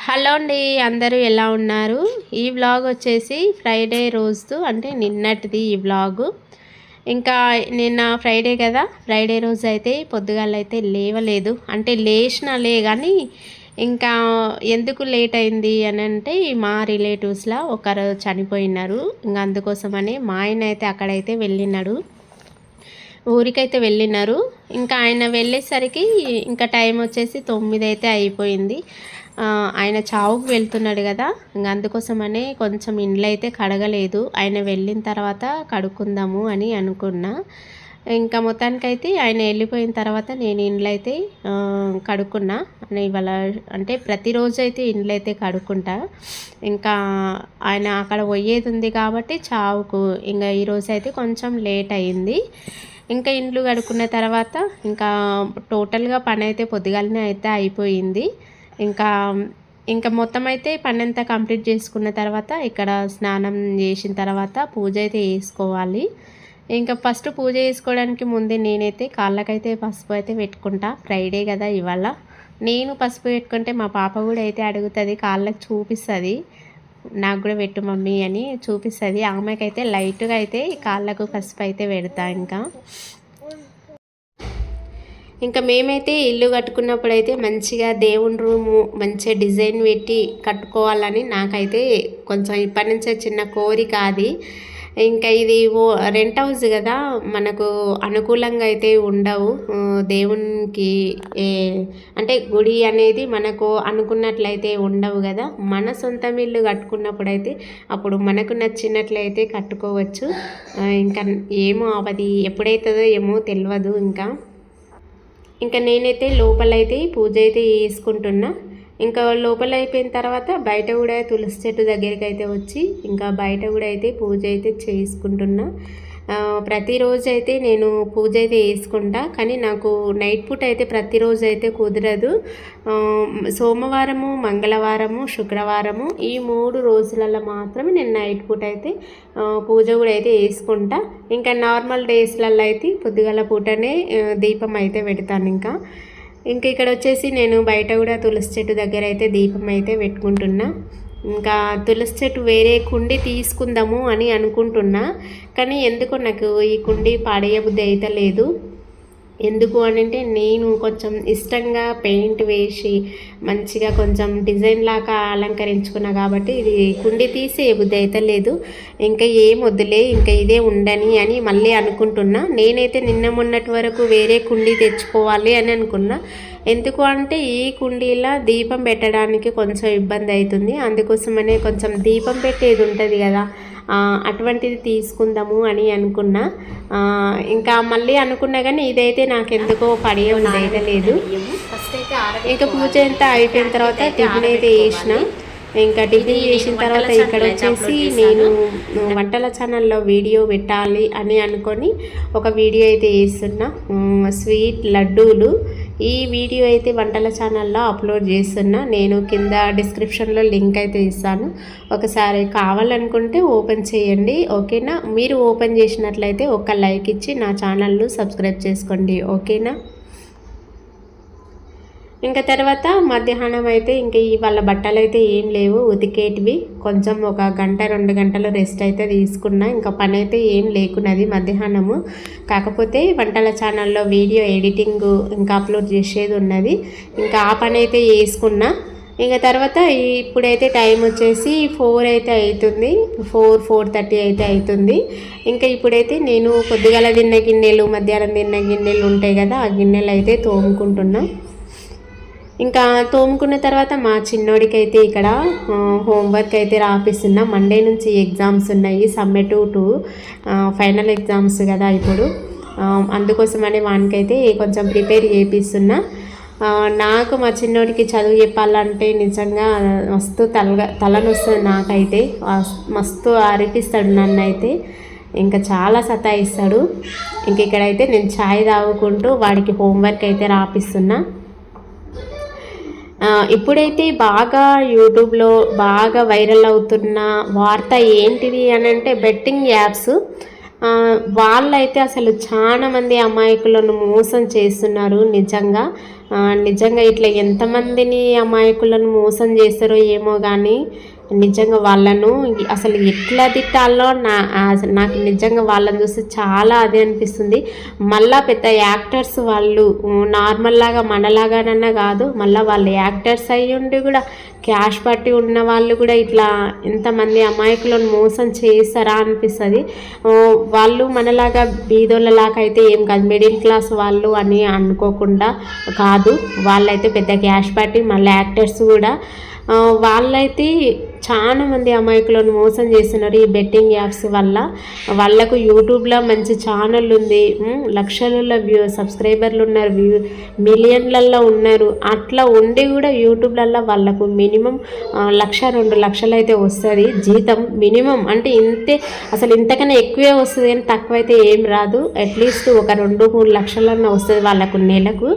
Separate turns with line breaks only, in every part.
Hello అండి, అందరూ ఎలా ఉన్నారు? ఈ వ్లాగ్ వచ్చేసి ఫ్రైడే రోజు అంటే నిన్నటిది ఈ వ్లాగు. ఇంకా నిన్న ఫ్రైడే కదా, ఫ్రైడే రోజు అయితే పొద్దుగాలైతే లేవలేదు. అంటే లేచినాలే కానీ ఇంకా ఎందుకు లేట్ అయింది అని అంటే మా రిలేటివ్స్లో ఒకరు చనిపోయినారు. ఇంకా అందుకోసమని మా ఆయన అయితే అక్కడైతే వెళ్ళినాడు, ఊరికైతే వెళ్ళినారు. ఇంకా ఆయన వెళ్ళేసరికి ఇంకా టైం వచ్చేసి 9 అయితే అయిపోయింది. ఆయన చావుకు వెళ్తున్నాడు కదా, ఇంకా అందుకోసమనే కొంచెం ఇండ్లు అయితే కడగలేదు. ఆయన వెళ్ళిన తర్వాత కడుక్కుందాము అని అనుకున్నా. ఇంకా మొత్తానికైతే ఆయన వెళ్ళిపోయిన తర్వాత నేను ఇండ్లు అయితే కడుక్కున్నా. ఇవాళ అంటే ప్రతిరోజు అయితే ఇండ్లు అయితే కడుక్కుంటా. ఇంకా ఆయన అక్కడ పోయేది ఉంది కాబట్టి చావుకు ఇంకా ఈరోజు అయితే కొంచెం లేట్ అయింది. ఇంకా ఇండ్లు కడుక్కున్న తర్వాత ఇంకా టోటల్గా పని అయితే పొద్దుగాలనే అయితే అయిపోయింది. ఇంకా ఇంకా మొత్తం అయితే పని అంతా కంప్లీట్ చేసుకున్న తర్వాత ఇక్కడ స్నానం చేసిన తర్వాత పూజ అయితే చేసుకోవాలి. ఇంకా ఫస్ట్ పూజ చేసుకోవడానికి ముందే నేనైతే కాళ్ళకైతే పసుపు అయితే పెట్టుకుంటా. ఫ్రైడే కదా ఇవాళ. నేను పసుపు పెట్టుకుంటే మా పాప కూడా అయితే అడుగుతుంది, కాళ్ళకి చూపిస్తుంది, నాకు కూడా పెట్టు మమ్మీ అని చూపిస్తుంది. ఆమెకైతే లైట్గా అయితే కాళ్ళకు పసుపు అయితే పెడతా. ఇంకా మేమైతే ఇల్లు కట్టుకున్నప్పుడు అయితే మంచిగా దేవుని రూము మంచిగా డిజైన్ పెట్టి కట్టుకోవాలని నాకైతే కొంచెం ఇప్పటి నుంచే చిన్న కోరిక అది. ఇంకా ఇది రెంట్ హౌస్ కదా, మనకు అనుకూలంగా అయితే ఉండవు దేవునికి, అంటే గుడి అనేది మనకు అనుకున్నట్లయితే ఉండవు కదా. మన సొంత ఇల్లు కట్టుకున్నప్పుడు అయితే అప్పుడు మనకు నచ్చినట్లయితే కట్టుకోవచ్చు. ఇంకా ఏమో అది ఎప్పుడైతుందో ఏమో తెలియదు. ఇంకా నేనైతే లోపలైతే పూజ అయితే చేసుకుంటున్నా. ఇంకా లోపల అయిపోయిన తర్వాత బయట కూడా తులసి చెట్టు దగ్గరికి అయితే వచ్చి ఇంకా బయట కూడా అయితే పూజ అయితే చేసుకుంటున్నా. ప్రతిరోజు అయితే నేను పూజ అయితే చేసుకుంటా, కానీ నాకు నైట్ పూట అయితే ప్రతిరోజు అయితే కుదరదు. సోమవారము, మంగళవారము, శుక్రవారము ఈ 3 రోజులలో మాత్రమే నేను నైట్ పూట అయితే పూజ కూడా అయితే చేసుకుంటా. ఇంకా నార్మల్ డేస్లలో అయితే పొద్దుగల పూటనే దీపం అయితే పెడతాను. ఇంకా ఇక్కడ వచ్చేసి నేను బయట కూడా తులసి చెట్టు దగ్గర అయితే దీపం అయితే పెట్టుకుంటున్నా. ఇంకా తులసి చెట్టు వేరే కుండి తీసుకుందాము అని అనుకుంటున్నా, కానీ ఎందుకో నాకు ఈ కుండి పాడేయబుద్ధి అయితే లేదు. ఎందుకు అని అంటే నేను కొంచెం ఇష్టంగా పెయింట్ వేసి మంచిగా కొంచెం డిజైన్ లాగా అలంకరించుకున్నా కాబట్టి ఇది కుండి తీసే బుద్ధి అయితే లేదు. ఇంకా ఏం వద్దులే, ఇంకా ఇదే ఉండని అని మళ్ళీ అనుకుంటున్నా. నేనైతే నిన్న మొన్నటి వరకు వేరే కుండి తెచ్చుకోవాలి అని అనుకున్నా. ఎందుకు అంటే ఈ కుండీలో దీపం పెట్టడానికి కొంచెం ఇబ్బంది అవుతుంది. అందుకోసమనే కొంచెం దీపం పెట్టేది ఉంటుంది కదా, అటువంటిది తీసుకుందాము అని అనుకున్నా. ఇంకా మళ్ళీ అనుకున్నా కానీ ఇదైతే నాకు ఎందుకో పడేది అయితే లేదు. ఇంకా పూజ అంతా అయిపోయిన తర్వాత టిఫిన్ అయితే వేసిన. ఇంకా టిఫిన్ చేసిన తర్వాత ఇక్కడ వచ్చేసి నేను వంటల ఛానల్లో వీడియో పెట్టాలి అని అనుకొని ఒక వీడియో అయితే వేస్తున్నా, స్వీట్ లడ్డూలు. ఈ వీడియో అయితే వంటల ఛానల్లో అప్లోడ్ చేస్తున్నా. నేను కింద డిస్క్రిప్షన్లో లింక్ అయితే ఇస్తాను, ఒకసారి కావాలనుకుంటే ఓపెన్ చేయండి, ఓకేనా. మీరు ఓపెన్ చేసినట్లయితే ఒక లైక్ ఇచ్చి నా ఛానల్ను సబ్స్క్రైబ్ చేసుకోండి, ఓకేనా. ఇంకా తర్వాత మధ్యాహ్నం అయితే ఇంకా ఇవాళ బట్టలు అయితే ఏం లేవు ఉతికేటివి. కొంచెం ఒక 1-2 గంటలు రెస్ట్ అయితే తీసుకున్నా. ఇంకా పని అయితే ఏం లేకున్నది మధ్యాహ్నము. కాకపోతే వంటల ఛానల్లో వీడియో ఎడిటింగ్ ఇంకా అప్లోడ్ చేసేది ఉన్నది, ఇంకా ఆ పని అయితే చేసుకున్నా. ఇంకా తర్వాత ఇప్పుడైతే టైం వచ్చేసి 4 అయితే అవుతుంది, 4-4:30 అయితే అవుతుంది. ఇంకా ఇప్పుడైతే నేను పొద్దుగల తిన్న గిన్నెలు, మధ్యాహ్నం తిన్న గిన్నెలు ఉంటాయి కదా, ఆ గిన్నెలు అయితే తోముకుంటున్నా. ఇంకా తోముకున్న తర్వాత మా చిన్నోడికి అయితే ఇక్కడ హోంవర్క్ అయితే రాపిస్తున్నా. మండే నుంచి ఎగ్జామ్స్ ఉన్నాయి, సమ్మేటివ్ 2 ఫైనల్ ఎగ్జామ్స్ కదా ఇప్పుడు. అందుకోసమని వానికైతే కొంచెం ప్రిపేర్ చేపిస్తున్నా. నాకు మా చిన్నోడికి చదువు చెప్పాలంటే నిజంగా మస్తు తలనొస్తుంది నాకైతే. మస్తు అరిపిస్తాడు నన్ను అయితే, ఇంకా చాలా సతాయిస్తాడు. ఇంక ఇక్కడైతే నేను ఛాయ్ తాగుకుంటూ వాడికి హోంవర్క్ అయితే రాపిస్తున్నా. ఇప్పుడైతే బాగా యూట్యూబ్లో బాగా వైరల్ అవుతున్న వార్త ఏంటిది అని అంటే బెట్టింగ్ యాప్స్. వాళ్ళైతే అసలు చాలా మంది అమాయకులను మోసం చేస్తున్నారు నిజంగా. నిజంగా ఇట్లా ఎంతమందిని అమాయకులను మోసం చేస్తారో ఏమో కానీ నిజంగా వాళ్ళను అసలు ఎట్లా తిట్టాలో నాకు నిజంగా వాళ్ళని చూస్తే చాలా అదే అనిపిస్తుంది. మళ్ళీ పెద్ద యాక్టర్స్ వాళ్ళు నార్మల్ లాగా మనలాగానన్నా కాదు, మళ్ళీ వాళ్ళు యాక్టర్స్ అయ్యి ఉండి కూడా క్యాష్ పట్టి ఉన్న వాళ్ళు కూడా ఇట్లా ఎంతమంది అమాయకులను మోసం చేస్తారా అనిపిస్తుంది. వాళ్ళు మనలాగా బీదోళ్ళలాగా అయితే ఏం కాదు, మిడిల్ క్లాస్ వాళ్ళు అని అనుకోకుండా కాదు, వాళ్ళైతే పెద్ద క్యాష్ పట్టి మళ్ళీ యాక్టర్స్ కూడా వాళ్ళైతే చాలా మంది అమాయకులను మోసం చేస్తున్నారు ఈ బెట్టింగ్ యాప్స్ వల్ల. వాళ్ళకు యూట్యూబ్లో మంచి ఛానల్ ఉంది, లక్షలలో సబ్స్క్రైబర్లు ఉన్నారు, మిలియన్లలో ఉన్నారు. అట్లా ఉండి కూడా యూట్యూబ్లలో వాళ్ళకు మినిమం 1-2 లక్షలు అయితే వస్తుంది జీతం మినిమం. అంటే ఇంతే, అసలు ఇంతకన్నా ఎక్కువే వస్తుంది కానీ తక్కువైతే ఏం రాదు. అట్లీస్ట్ ఒక 2-3 లక్షలన్నా వస్తుంది వాళ్ళకు నెలకు.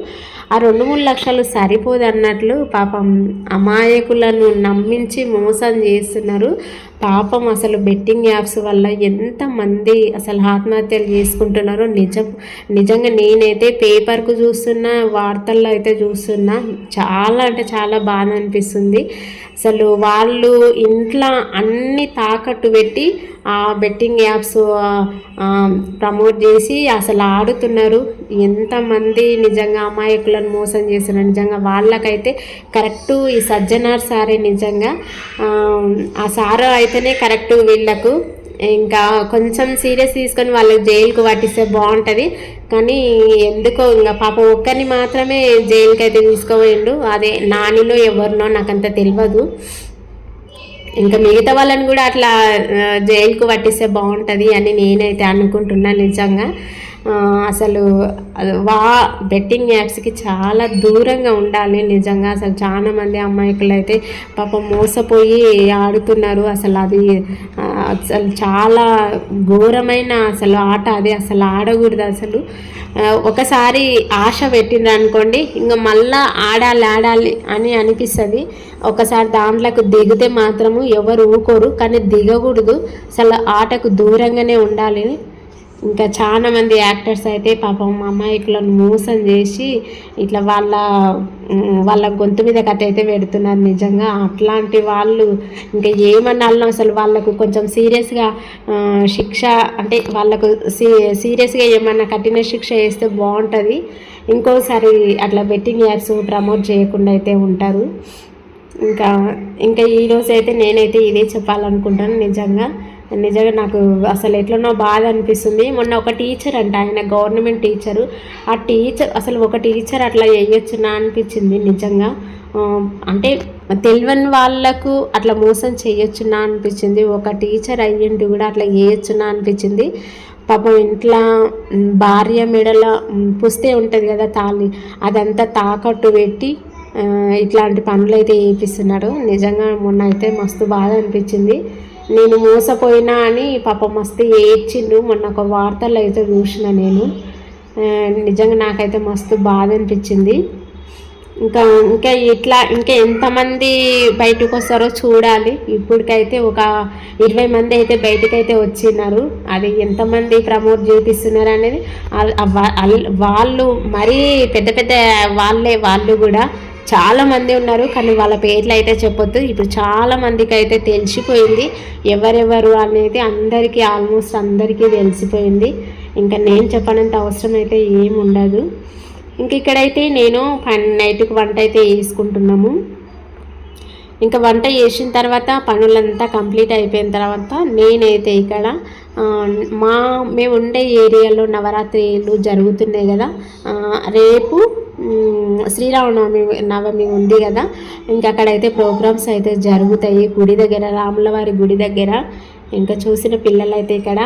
ఆ 2-3 లక్షలు సరిపోదు అన్నట్లు పాపం అమాయకులను నమ్మించి మోసం చేస్తున్నారు. పాపం అసలు బెట్టింగ్ యాప్స్ వల్ల ఎంతమంది అసలు ఆత్మహత్యలు చేసుకుంటున్నారో నిజంగా నేనైతే పేపర్కు చూస్తున్నా, వార్తల్లో అయితే చూస్తున్నా. చాలా అంటే చాలా బాధ అనిపిస్తుంది. అసలు వాళ్ళు ఇంట్లో అన్ని తాకట్టు పెట్టి ఆ బెట్టింగ్ యాప్స్ ప్రమోట్ చేసి అసలు ఆడుతున్నారు. ఎంతమంది నిజంగా అమాయకులను మోసం చేస్తున్నారు. నిజంగా వాళ్ళకైతే కరెక్టు ఈ సజ్జనార్ సారే, నిజంగా ఆ సారు అయితేనే కరెక్టు వీళ్ళకు. ఇంకా కొంచెం సీరియస్ తీసుకొని వాళ్ళకి జైలుకు పట్టిస్తే బాగుంటుంది. కానీ ఎందుకో ఇంకా పాపం ఒక్కరిని మాత్రమే జైలుకి అయితే తీసుకోపోయిండు, అదే నానిలో ఎవరినో నాకంత తెలియదు. ఇంకా మిగతా వాళ్ళని కూడా అట్లా జైలుకు పట్టిస్తే బాగుంటుంది అని నేనైతే అనుకుంటున్నాను. నిజంగా అసలు బెట్టింగ్ యాప్స్కి చాలా దూరంగా ఉండాలి. నిజంగా అసలు చాలామంది అమాయకులు అయితే పాపం మోసపోయి ఆడుతున్నారు. అసలు అది అసలు చాలా ఘోరమైన అసలు ఆట అది, అసలు ఆడకూడదు. అసలు ఒకసారి ఆశ పెట్టిండ్రు అనుకోండి, ఇంకా మళ్ళా ఆడాలి అని అనిపిస్తుంది. ఒకసారి దాంట్లోకి దిగితే మాత్రము ఎవరు ఊరుకోరు, కానీ దిగకూడదు. అసలు ఆటకు దూరంగానే ఉండాలి. ఇంకా చాలామంది యాక్టర్స్ అయితే పాపం అమాయకులను మోసం చేసి ఇట్లా వాళ్ళ గొంతు మీద కథ అయితే పెడుతున్నారు. నిజంగా అట్లాంటి వాళ్ళు ఇంకా ఏమన్నా అసలు వాళ్ళకు కొంచెం సీరియస్గా శిక్ష, అంటే వాళ్ళకు సీరియస్గా ఏమన్నా కఠిన శిక్ష వేస్తే బాగుంటుంది. ఇంకోసారి అట్లా బెట్టింగ్ యాప్స్ ప్రమోట్ చేయకుండా అయితే ఉంటారు. ఇంకా ఈరోజు అయితే నేనైతే ఇదే చెప్పాలనుకుంటాను. నిజంగా నాకు అసలు ఎట్లనో బాధ అనిపిస్తుంది. మొన్న ఒక టీచర్ అంట, ఆయన గవర్నమెంట్ టీచరు, ఆ టీచర్ అసలు ఒక టీచర్ అట్లా చేయొచ్చునా అనిపించింది. నిజంగా అంటే తెలియని వాళ్ళకు అట్లా మోసం చేయొచ్చునా అనిపించింది. ఒక టీచర్ అయ్యింటి కూడా అట్లా చేయొచ్చునా అనిపించింది. పాపం ఇంట్లో భార్య మెడల పుస్తే ఉంటుంది కదా తాళి, అదంతా తాకట్టు పెట్టి ఇట్లాంటి పనులు అయితే చేపిస్తున్నాడు. నిజంగా మొన్న అయితే మస్తు బాధ అనిపించింది. నేను మోసపోయినా అని పాపం మస్తు ఏడ్చిండు. మొన్న ఒక వార్తల్లో అయితే చూసిన నేను. నిజంగా నాకైతే మస్తు బాధ అనిపించింది. ఇంకా ఎంతమంది బయటకు వస్తారో చూడాలి. ఇప్పటికైతే ఒక 20 మంది అయితే బయటకైతే వచ్చినారు. అది ఎంతమంది ప్రమోట్ చేపిస్తున్నారు అనేది వాళ్ళు మరీ పెద్ద వాళ్ళు కూడా చాలామంది ఉన్నారు. కానీ వాళ్ళ పేర్లు అయితే చెప్పొద్దు. ఇప్పుడు చాలామందికి అయితే తెలిసిపోయింది ఎవరెవరు అనేది, ఆల్మోస్ట్ అందరికీ తెలిసిపోయింది. ఇంకా నేను చెప్పనంత అవసరం అయితే ఏమి ఉండదు. ఇక్కడైతే నేను నైట్కి వంట అయితే వేసుకుంటున్నాము. ఇంకా వంట చేసిన తర్వాత పనులంతా కంప్లీట్ అయిపోయిన తర్వాత నేనైతే ఇక్కడ మేము ఉండే ఏరియాలో నవరాత్రులు జరుగుతున్నాయి కదా, రేపు శ్రీరామనవమి ఉంది కదా, ఇంకా అక్కడైతే ప్రోగ్రామ్స్ అయితే జరుగుతాయి గుడి దగ్గర, రాములవారి గుడి దగ్గర. ఇంకా చూసిన పిల్లలైతే ఇక్కడ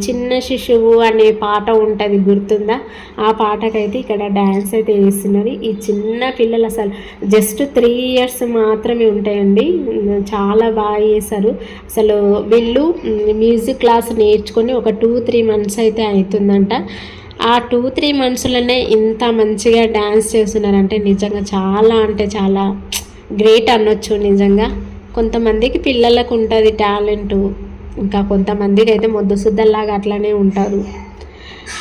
చిన్న శిశువు అనే పాట ఉంటుంది, గుర్తుందా? ఆ పాటకైతే ఇక్కడ డ్యాన్స్ అయితే వేస్తున్నారు. ఈ చిన్న పిల్లలు అసలు జస్ట్ 3 years మాత్రమే ఉంటాయండి. చాలా బాగా చేశారు. అసలు వీళ్ళు మ్యూజిక్ క్లాస్ నేర్చుకొని ఒక 2-3 months అయితే అవుతుందంట. ఆ 2-3 monthsలోనే ఇంత మంచిగా డ్యాన్స్ చేస్తున్నారంటే నిజంగా చాలా అంటే చాలా గ్రేట్ అనొచ్చు. నిజంగా కొంతమందికి పిల్లలకు ఉంటుంది టాలెంటు, ఇంకా కొంతమందికి అయితే మొద్దు సుద్దల్లాగా అట్లానే ఉంటారు.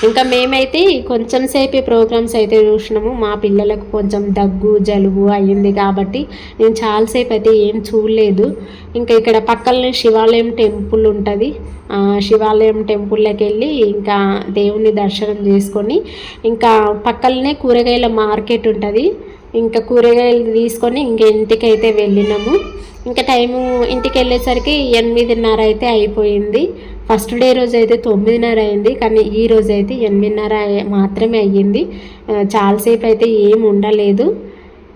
ఇంకా మేమైతే కొంచెం సేపే ప్రోగ్రామ్స్ అయితే చూసినాము. మా పిల్లలకు కొంచెం దగ్గు జలుబు అయ్యింది కాబట్టి నేను చాలాసేపు అయితే ఏం చూడలేదు. ఇంకా ఇక్కడ పక్కనే శివాలయం టెంపుల్ ఉంటుంది. శివాలయం టెంపుల్లోకి వెళ్ళి ఇంకా దేవుని దర్శనం చేసుకొని ఇంకా పక్కనే కూరగాయల మార్కెట్ ఉంటుంది. ఇంకా కూరగాయలు తీసుకొని ఇంక ఇంటికైతే వెళ్ళినాము. ఇంకా టైము ఇంటికి వెళ్ళేసరికి 8:30 అయితే అయిపోయింది. ఫస్ట్ డే రోజు అయితే 9:30 అయింది, కానీ ఈ రోజు అయితే 8:30 మాత్రమే అయ్యింది. చాలాసేపు అయితే ఏం ఉండలేదు.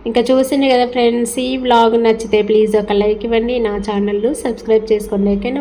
ఇంకా చూసింది కదా ఫ్రెండ్స్, ఈ వ్లాగ్ నచ్చితే ప్లీజ్ ఒక లైక్ ఇవ్వండి, నా ఛానల్ను సబ్స్క్రైబ్ చేసుకోండి. ఓకేనా.